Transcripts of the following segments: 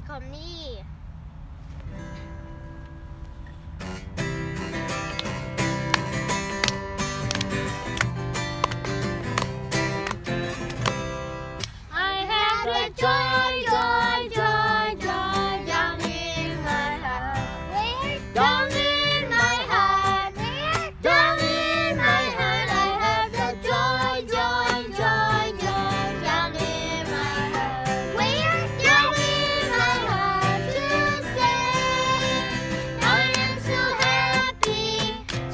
คำนี้ I have the joy down in my heart, down in my heart, down in my heart. I have the joy down in my heart, down in my heart to stay. I am so happy,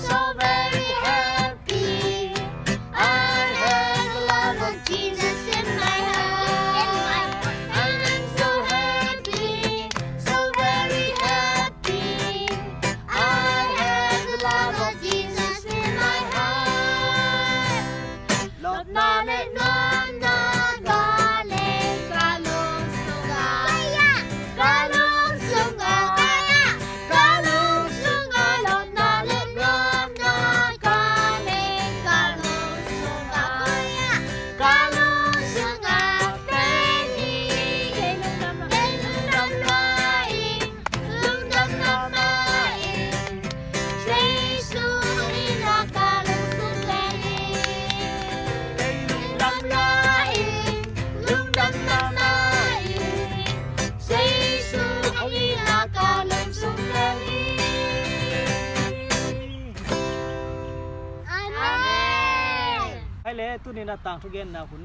so very happy. I have the love of Jesus in my heart. I am so happy, so very happy. I have the love of Jesus in my heart. Love na le na na ga le ga long sunga ga long sunga ga long sunga. Love na le na na ga le ga long sunga ga long sunga. Penny lung dam na mai Jesu ina ga long sun le lung dam na mai Jesu ina ga long sun le. Amen. ไอ้เล่ตุนี่นะต่างทุกเย็นนะคุณ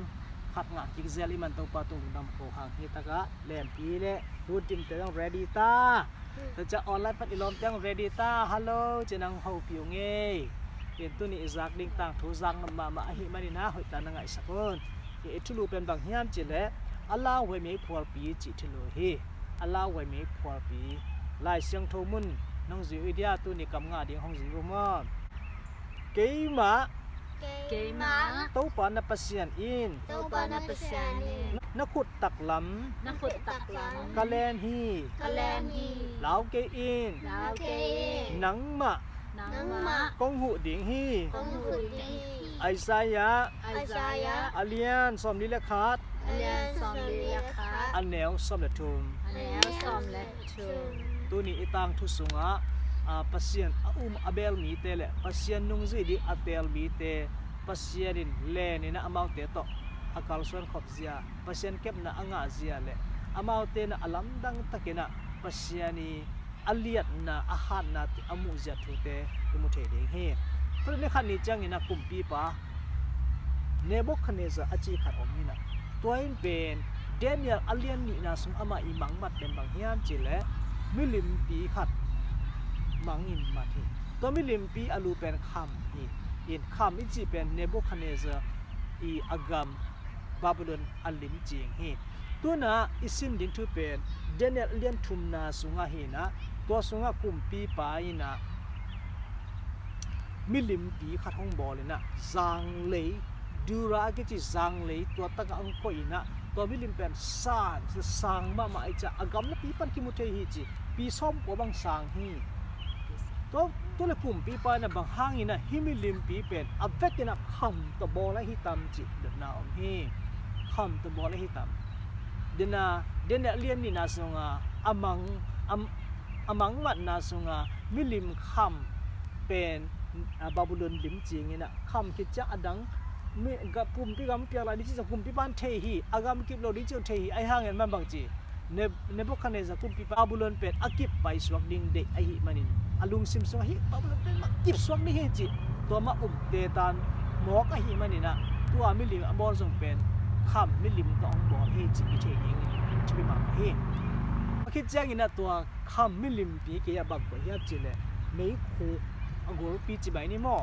ขัดงาจิกเซลิมันต้องปาตุงดำโคหางนี่ตะกะแหลมปีเล่รูดจิมเตต้อง ready ตาเราจะออนไลน์พัดอีลอมต้อง ready ตาฮัลโหลจะนั่งเฮาผิวเงยเห็นตุนี่อิซักดิ้งต่างทุจังนำมาอหิมานี่นะหอยตานังไงสักคนเอทุลูเป็นบางเฮียนจิเล่อัลลาห์ไว้ไม่พอปีจิทุลูฮีอัลลาห์ไว้ไม่พอปีลายเสียงโทมุนน้องจิวอิเดียตุนี่กำงาดิ้งห้องจิวมอเกยมา Kay ma ตู้ปานปัสยันอิน tau pa na pasyanin นักขุดตักล nakut taklang ำกะแลนฮี kalenhi ลาวเกอิน lao kayin หนังมะ nang ma กงหูดิงฮี kong hudi ไอซายะ Isaiah อาเลียนสอมลิเลขาด alian som liyakat อันแนวสอมเลทุม anel som let chum ตัวนี้อีตังทุสุงะปัสยันอาเบลมีเตเลปัสยันนุ่งซีดีอัเตลมีเตปัสยันินเลนินะอามาวเตโตอากาลส่วนขอบเสียปัสยันเก็บนะอ่างอาเซียเลอามาวเตนะอลัมดังตะเกนะปัสยันีอเลียดนะอาหารนะติอามุจัตุเตอิมุเทเดงเฮตัวนี้ขันนี้จังอินะกุมปีปะเนบุคเนซาอาจีขัดอมินะตัวอินเป็นเดเนียลอเลียนนี่นะสุงอามาอิมังมัดเป็นบางเฮียนจิเลมิลิมปีขัดมังอินมาทีตัวมิลิมปีอลูเป็นคำนี่อินคำอิจิเป็นเนบุคเนซาอีอากามบาบิโลนอัลลิมจิงเฮตัวน่ะอิสินดินทุเป็นเดเนียลเลียนทุมนาสุงาเฮนะตัวสุงากุมปีปาอินะมิลิมปีขัดห้องบอเลยนะจางเลยดูรากิจิจางเลยตัวตะกะอังโคอินะตัวมิลิมเป็นซานสางมาไอจะอากามนะปีปันกิมุเทฮิจิปีส้มกว่าบางสางฮีตัวเลยปุ่มปีไปนะบางห้างนะฮิมิลิมปีเป็นอับเวกนะคำตัวบอลและฮิตามจิเดินนาอมฮีคำตัวบอลและฮิตามเดินเลียนนี่นาสงาอามังมัดนาสงามิลิมคำเป็นบาบูลอนลิมจิงนะคำคิดจะอดังมีกับปุ่มปีกำเปียอะไรดิจิปุ่มปีบ้านเทฮีอากามกิบโลดิจิเทฮีไอห้างเงินมันบางจีเนบุคเนซาปุ่มปีบาบูลอนเป็นอากิบไปสวกดิงเดไอฮิมันินอลุงซิมสงฮิบาบูลอนเป็นมากิบสวกนี่เฮจิตัวมาเตตันหมอกไอฮิมันินะตัวมิลิมบอลส่งเป็นคำมิลิมต้องบอลเฮจิอิเทยิงจะไปมาเฮคิดแจ้งอินะตัวคำมิลิมปีเกียบักกว่าเฮียจิเลยไม่คู่อังกูปีจิบายนี่หม้อ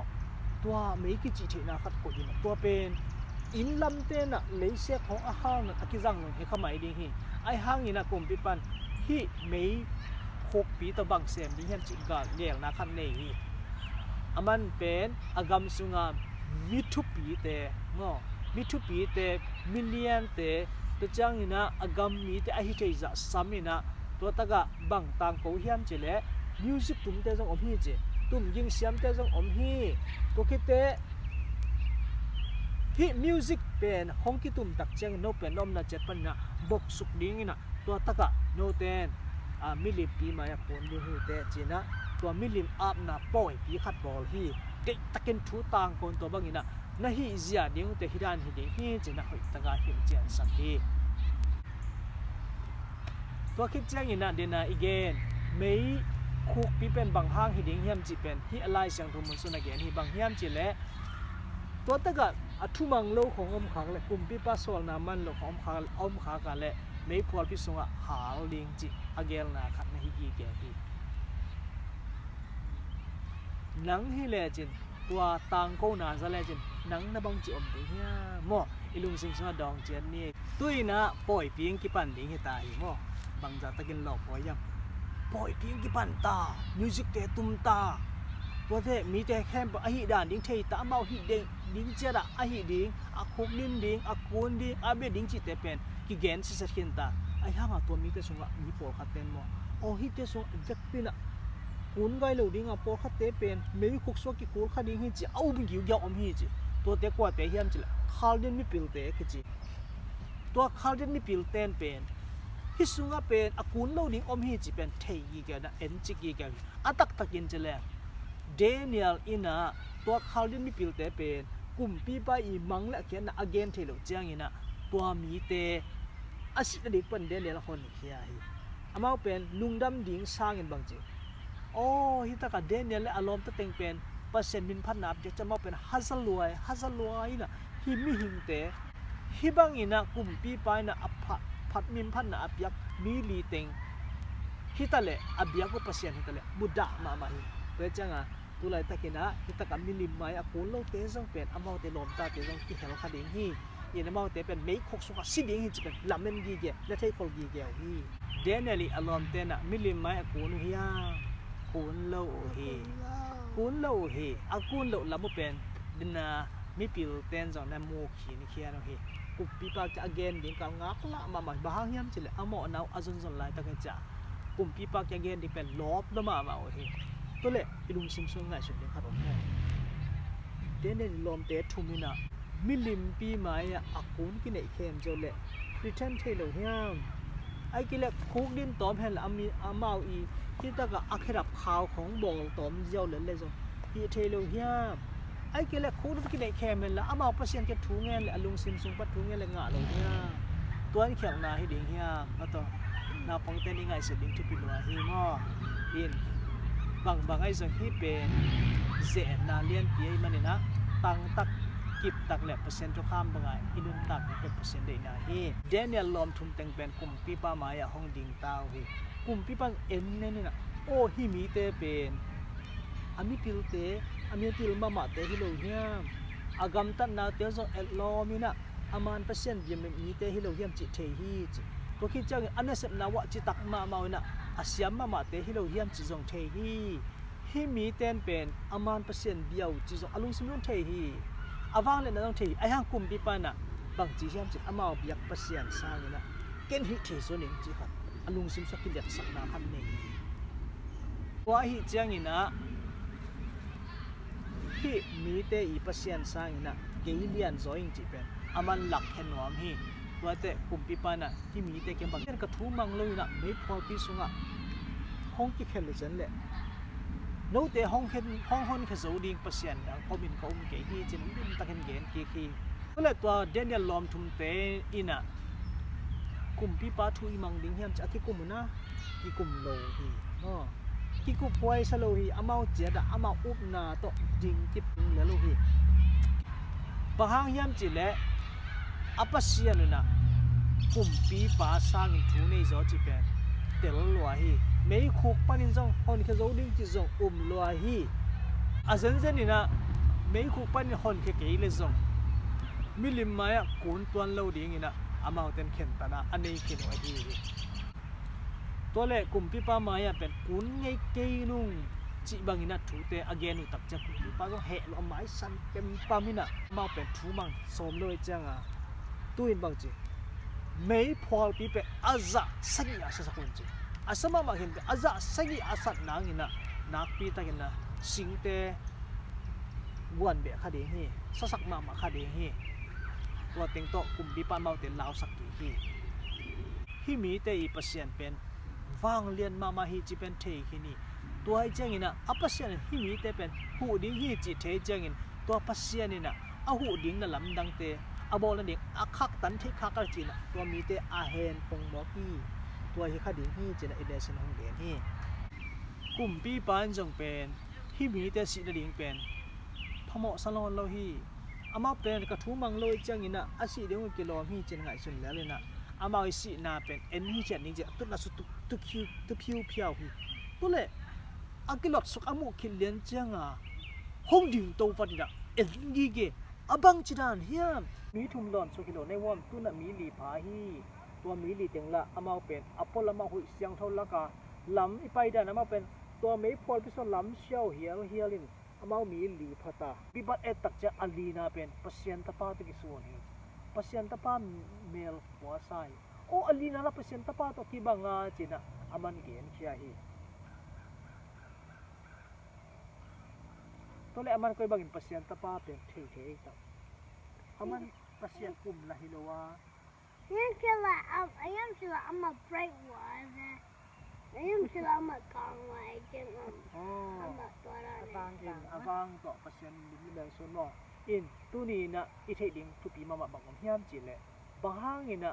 ตัวไม่กี่จิตนะขัดกดอยู่นะตัวเป็นอินลำเตนะเลยเสียของอาหารนะกิจังเลยให้เขาหมายดีฮีไอห้างนี่นะกลุ่มปีปันฮีไม่หกปีตะบังเสียมดิฉันจิกาเลี้ยงนะคันนี้ฮีอามันเป็นอากามสุงามิทุปีเตง้อมิทุปีเตมิลเลียนเตตัวจังนี่นะอากามมีเตอหิเทจะสามีนะตัวตะกะบังตังโกเฮียมเจเลมิวสิกตุ้มเตจงอมฮีเจตุ้มยิงเสียมเตจงอมฮีตัวคิดเตฮีมิวสิกเป็นห้องกิตุ้มตักเจงโนเป็นลมนะเจ็ดปันนะบกสุกดิ้งนะ ตัวตะกะโนเตนมิลิมปีมายาคนดูหูเตจีนะตัวมิลิมอาบนาป่อยปีขัดบอลฮีเด็กตะเกนทูตางคนตัวบางนะนะฮีเสียดิ้งเตฮิดานฮีดิ้งฮีจีนะหอยตะกะหิมเจียนสักฮีตัวคิดจังอินะเดน่าอีเกนไม่คุกปีเป็นบางห้างฮีดิ้งเฮียมจีเป็นฮีอะไรเสียงทุมุนสุนักเกนฮีบางเฮียมจีเละตัวตะกะอัทุมังโลของอมขังเลยกุมปีปัสโซลนามันโลของอมขังกันเลยไม่พอพิสุงะหาลิงจีอเกลนาขัดนะฮีกีแกฮีหนังฮีเลจินตัวตังโกนาซาเลจินหนังนะบังจีอมตัวเฮียโมอิลุงซิมสุงะดองเจนนี่ตุยนะปล่อยเพียงกี่ปันลิงฮีตาฮีโมบางจะตะกินหลอกปล่อยยังปล่อยเพียงกี่ปันตามิวสิกเตตุมตาตัวเทมีแต่แค่อหิดานดิ้งเทยตาเมาหิดิ้งดิ้งเจระอหิดิ้งอคุกดิ้งดิ้งอคูนดิ้งอาเบดิ้งจิตเตเป็นกิเกนสิสักขินตาไอ้ห่างตัวมีแต่สงะมีปอขัดเต็มโมโอหิเตสงเด็กปีน่ะคุณไกลเหล่าดิ้งอ่ะปอขัดเตเป็นไม่คุกสวกิคูขัดดิ้งหิจิเอาบิกิวเกี่ยวอมหิจิตัวเตกว่าเตเฮียมจิละคาลเดนมีปิลเตกิจิตัวคาลเดนมีปิลเตนเป็นฮิสุงะเป็นอคูนเหล่าดิ้งอมหิจิเป็นเทยีแกนะเอ็นจิกีแกอัตักตักินจิละเดนิเอลอินะตัวคาลเดนมีปิลเตเป็นกุมปีไปอีมังละเขียนนะอเกนเทโลเจียงอินะตัวมีเตอาศิลป์ปันเดนิเอลคนเฮียฮีอามาเป็นลุงดำดิ้งสร้างเงินบางจีโอ้ฮิตากาเดนิเอลอารมณ์ตะเต็งเป็นเปอร์เซ็นต์มินพันนับจะมาเป็นฮัซลวยนะฮิมิหิมเตฮิบังอินะกุมปีไปนะอพัดมินพันนะอยักมีลีเต็งฮิตาเลอยักก็เปอร์เซ็นต์ฮิตาเลมุดะมาฮิเพื่อจังตุลายตะกินะฮิตากามิลิมไมอากูโลเตซงเป็นอามาเตลมตาเตซงที่เฮลคาดิงฮียันอามาเตเป็นไม่คกสุกสิดิงฮีจะเป็นลำเมนกีเกและเทคอลกีเกฮีเดนเนลีอารมณ์เตนะมิลิมไมอากูนุฮิยากูนโลฮีอากูนโลลามุเป็นดินามิปิลเตนจงนมูขีนิเคียนฮีกุปีปากจะ again ดิ้งกังงักละมาบางยามจิเลอามาเอาอาจุนจนไลตะกันจ้ากุปีปากจะ again ดิ้งเป็นลบละมาฮีตัวเล่อิลุงซิมซุงไงส่วนเด็กขนมแห้เดนเนลลมเตะทุ่มินะมิลิมปีไม้อากูนกินไอเข้มเจ้าเล่ pretend เทโลเฮียมไอกิเลคุกดินตอมเห็นอามีอามาอีที่ตะกะอักขระข่าวของบองตอมเจ้าเลยจ้ะอีเทโลเฮียมไอกิเลคุกดินกินไอเข้มเลยละอามาเปอร์เซ็นต์แค่ทุ่งเงินเลยลุงซิมซุงปัดทุ่งเงินเลยงะโลเฮียตัวนี้แข็งนาให้ดิ้งเฮียมาต่อนาปองเต้นยังไงเสดิ้งที่ปิลวาฮีมออินบางไอ้ส่วนที่เป็นเจนาเลียนปีมันเนี่ยนะตั้งตักกิบตักแหลกเปอร์เซ็นต์ทุกข้ามบางไอ้อินุนตักเป็นเปอร์เซ็นต์ได้นะฮีเดนเนียลลอมทุ่มเต็งเป็นกลุ่มปีป้ามายาห้องดิ่งเต้าฮีกลุ่มปีป้าเอ็นเนี่ยนะโอ้ฮิมีเตเป็นอามิพิลเตอามิพิลมาเตฮิโลเฮียมอากำตันนาเตลซองเอลลอมินะอามันเปอร์เซ็นต์ยังมีเตฮิโลเฮียมจิเทฮีจิก็คิดจังอันนั้นเสร็จนาวะจิตักมาเอานะอาเซียมมาเตฮิโลเฮียมจิจงเทฮีฮิมีเตนเป็นอามันเปอร์เซ็นต์เดียวจิจงอารมณ์สมดุลเทฮีอาวางเลยนะต้องเทฮีไอ้ห่างกลุ่มปีป้านะบางจีเฮียมจิอามาบิยักเปอร์เซ็นต์สร้างนะเกณฑ์ฮิเทโซนิงจิครับอารมณ์สมสักกิเลสสักนาพันเองว่าฮิเจียงนะฮิมีเตอีเปอร์เซ็นต์สร้างนะเกย์เลียนโซอิงจิเป็นอามันหลักเห็นว่ามีว่าแต่กลุ่มปีป้านะที่มีเตเก็บบางเรื่องกระทู้มังเลยนะไม่พอปีสุงะห้องที่เห็นเลยจันเลยโน้ตห้องเห็นห้องแค่สูดิ่งเปอร์เซ็นต์อย่างพอมินเขาเกย์ที่จินมินตะเห็นเกณฑ์กี่ก็เลยตัวเดนเนียลลอมทุ่มเตอินะกลุ่มปีป้าทุยมังดิ่งเฮียมจะกี่กลุ่มนะกี่กลุ่มโลฮีกี่กลุ่มพวยสโลฮีอามาเจียดอามาอุบนาโตดิ่งจิบแล้วโลฮีบางเฮียมจิเลอัปเสียนนะกลุ่มปีป้าสร้างทุนในจอจิเป็นเตลลัวฮีไม่คุกปานินจงฮอนแค่โจดิ้งจิจงลัวฮีอาเซนเซนี่นะไม่คุกปานินฮอนแค่เกย์เลยจงมิลิมมาอะกุนตัวเราดิ้งนะอามาเต็มเข็นตานะอันนี้กินไว้ฮีตัวเล็กกลุ่มปีป้ามาอะเป็นกุนไงเกย์นุ่งจิบางอินะถูเตอเกนุตักจะกลุ่มปีป้าก็เฮลอไม้สันเป็นปามินะมาเป็นถูมังสมเลยจังตัวอินบางจีไม่พอปีเป็นอาซาสักอย่างสักคนจีอาสมามาเห็นอาซาสักอย่างอาสัตนางอินะนักปีตากินนะสิงเตวันเบะคดีฮีสักมาคดีฮีตัวเต็งโตกลุ่มปีป้ามาเต็นลาวสักกี่ฮีฮ hi mi te i pasien pen wang lian mama hi chi pen thei khini tua hi changina a pasien hi mi te pen hu ding hi chi thei changin tua pasien ina a hu ding na lam dang te a bol na ding a khak tan thei khak ar china tua mi te a hen pong mo pi tua hi kha ding hi china i lesson hong den hi kum pi pan jong pen hi mi te si na ding pen phamo salon lo hi ama pen ka thu mang loi changina asi ding kilom hi chen ngai sun le le na ama si na pen en hi chen ni je tu na su tu phiu phiao hi tu le akilot suk amu khilian changa hong ding to pa dina en gi ge abang chidan hiam mi thum lon so kilo nei wom tu na mi li pha hi tua mi li tengla ama pen apol ama hui siang thol laka lam ipai da na ma pen tua mei phol pi so lam siao hialin amau mi li phata bibat et tak cha alina pen pasien tapa te ki suon hi pasien tapa mel wa sai o alina la pasien tapa to ki banga china aman gen khia hi tole aman koi bangin pasien tapa pen thei ta aman pasien kum la hilowa I am sure I'm a bright one. I am sure I'm a calm one. I'm a avang to pasien lim bang so no in tuni na I thei ding tu pi mama bangom hiam chi le bahangina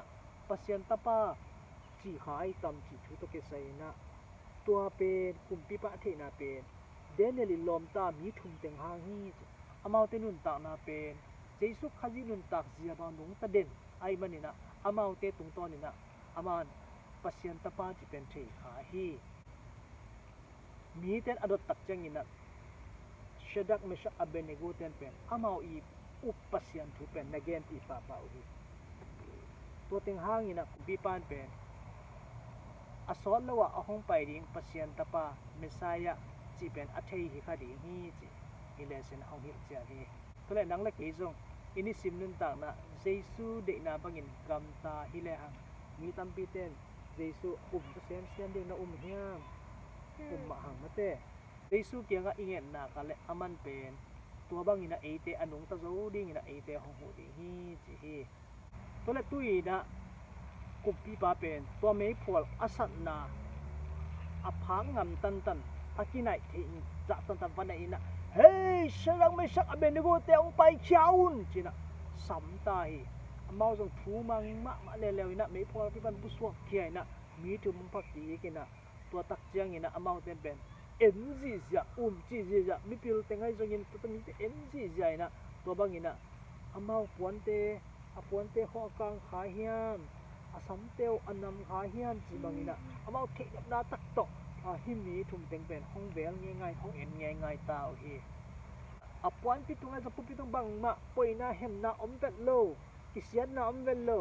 pasien tapa chi khai tam chi thu to ke sai na tua pen kum pi pa thei na pen deneli lom ta mi thum teng hang hi amau te nun ta na pen jesu khaji nun tak zia ba nung ta den ai manina amau te tung to ni na aman pasien tapa chi pen thei kha hi mi ten adot tak changina Shadak Meshach Abednego ten pen amau I upasyan thu pen nagen ti pa pa hi to ting hangina bi pan pen asol lawa ahong pai ring pasyan tapa Messiah chi pen athei hi khadi hi chi ilesen hong hi cha hi tole nang la ke jong ini sim nun ta na Jesu de na bangin kam ta hi le hang mi tam pi ten Jesu to sem ding na hiam ma hang mate Jesu kia nga ingen na kale aman pen tua bang ina ate anung ta zo ding ina ate hong hu ding hi chi hi tole tui na kupi pa pen tua mei phol asat na aphang ngam tan akinai thing za tan van ina hey sarang me sak Abednego te ong pai khiaun china samta hi amau jong thu mang ma le ina mei phol pi ban buswak khia ina mi thu mong phak ti kina tua tak chiang ina amau ten pen enzi zia chi zia mi pil tengai jongin tutami te enzi zia ina to bangina amau puante ho kang kha hiam asam teu anam kha hiam chi bangina amau the na tak tok hi mi thum teng pen hong vel ngai hong en ngai tao hi apuan pi tunga za pu pi tung bang ma poina hem na om vet lo kisian na om vel lo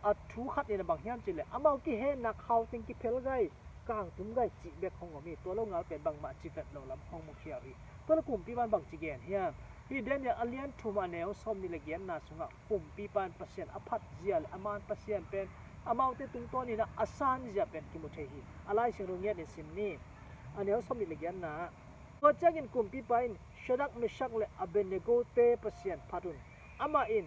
a thu khat ina bang hiam chi le amau ki he na khau ting ki phel gai kang tum gai chi bek hong mi to lo ngal pen bang ma chi vet lo lam hong mo khia ri to lo kum pi ban bang chi gen hiam hi den ya alian thuma neo som ni le gen na sunga kum pi pan pasien aphat zial aman pasien pen amau te tung to ni na asan zia pen ki mu the hi alai sing ro nge ne sim ni aneo som ni le gen na ko chagin kum pi pain Shadak Meshach le Abednego te pasien phatun ama in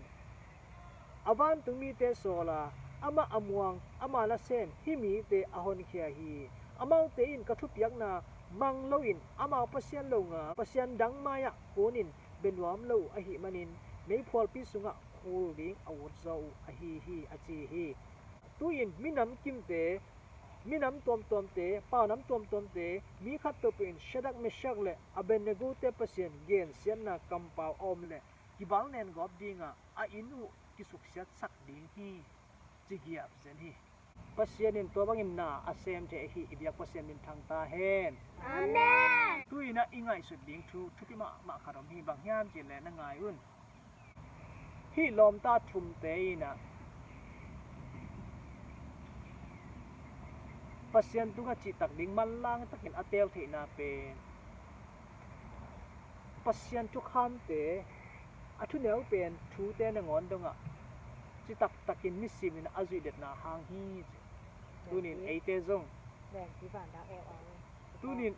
avan tumi te sola ama amuang ama la sen himi te ahon khia hi amau te in kathup yak na mang lo in ama pasien lo nga pasien dang maya konin benwam lo a hi manin mei phol pi sunga khul ding awut zo a hi achi hi tu in minam kim te minam tom te pa nam tom te mi khat to pin Shadak Meshach le Abednego te pasien gen sian na kampau om le kibal nen gop dinga a inu kisuk siat sak ding hi chigiap zen hi pasien in to bangin na asem te hi ibyak pasien min thang ta hen Amen. tuina ingai su ding thupi ma kharom hi bang hiam chi le na ngai un hi lom ta thum te ina pasien tunga chi tak ding man lang takin atel the na pe pasien chu kham te athu neu pen thu te na ngon donga chi takin misim in azui det na hang hi tunin eite zong tunin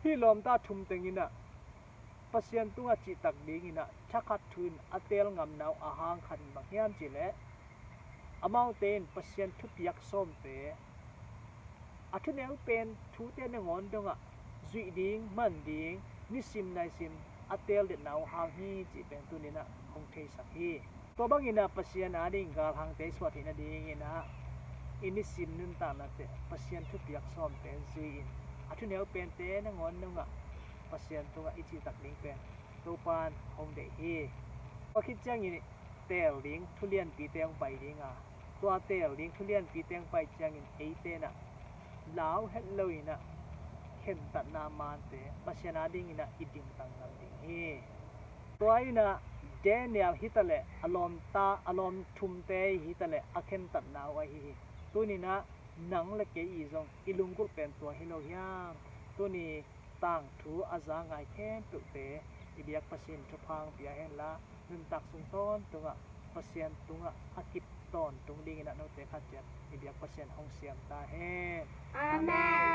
hi lom ta thum tengina pasien tunga chi tak ding ina thakhat thun atel ngam nau ahang khan bang hiam chi le amau ten pasien thu piak som te athu neu pen thu te na ngon donga zui ding man ding ni sim nai sim atel de nau hang hi chi pen tu ni na hong thei sak hi to bangina pasien ading gal hang te swat hi na ding ina ini sim nun ta na te pasien thu piak som te zui in athu neu pen te na ngon donga pasien tunga ichi tak ding pen to pan hong de hi pakit chang ini tel ding thulian pi teng pai ding a tua tel ding thulian pi teng pai chang in ei te na lao hello ina khen ta na man te pasiana ding ina iding tang nam ding hi tua ina Daniel hitale alom thum te hitale akhen ta na wa hi tunina nang le ke i zong ilungkul pen tua hilo hiam tuni tang thu azangai khem tu te ibiak pasin thupang pia hen la nun tak sung ton tunga pasien tunga akip ton tung ding ina no te khat ibiak pasien hong siam ta he Amen.